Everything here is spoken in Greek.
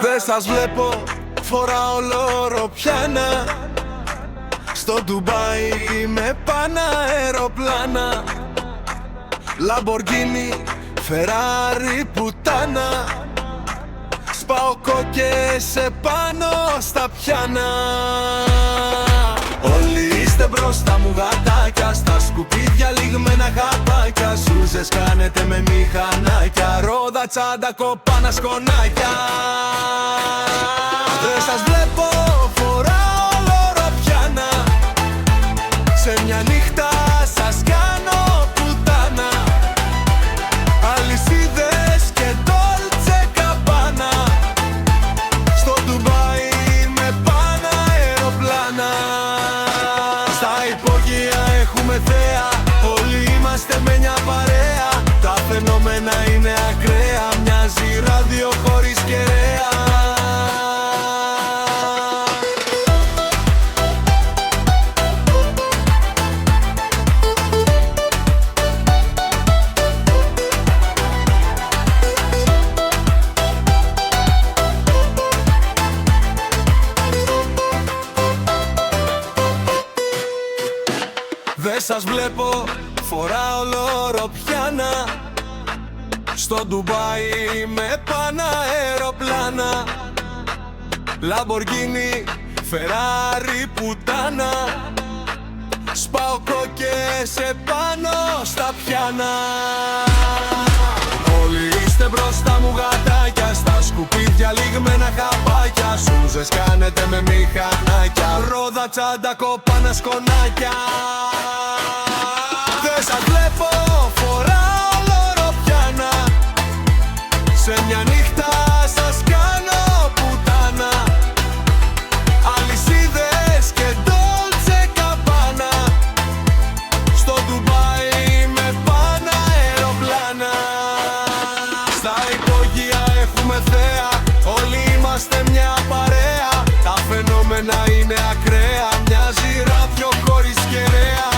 Δεν σας βλέπω, φοράω λοροπιάνα. Στο Ντουμπάι είμαι πάνω αεροπλάνα. Λαμποργκίνι, Φεράρι, πουτάνα. Σπάω κόκκες επάνω στα πιάνα. Όλοι είστε μπροστά μου γατάκια, στα σκουπίδια λιγμένα χαπάκια. Σούζες κάνετε με μηχανάκια, ρόδα, τσάντα, κοπάνα, σκονάκια. Δεν σας βλέπω, φοράω λοροπιάνα. Σε μια νύχτα σας κάνω πουτάνα. Αλυσίδες και Dolce Gabbana. Στο Ντουμπάι με πάνω αεροπλάνα. Στα υπόγεια έχουμε θέα, όλοι είμαστε με μια παρέα. Τα φαινόμενα είναι ακραία, μοιάζει ράδιο χωρίς κεραία. Δεν σας βλέπω, φοράω λοροπιάνα. Στο Ντουμπάι με πάνω αεροπλάνα. Λαμποργκίνι, Φεράρι, πουτάνα. Σπάω κόκκες επάνω στα πιάνα. Όλοι είστε μπροστά μου γατάκια, στα σκουπίδια λιγμένα χαπάκια. Σούζες κάνετε με μηχανάκια, ρόδα, τσάντα, κοπάνα, σκονάκια. Δεν σας βλέπω, φοράω λοροπιάνα. Σε μια νύχτα σας κάνω πουτάνα. Αλυσίδες και Dolce Gabbana. Στο Ντουμπάι με πάνω αεροπλάνα. Στα υπόγεια έχουμε θέα, όλοι είμαστε μια παρέα. Τα φαινόμενα είναι ακραία, μοιάζει ράδιο χωρίς κεραία.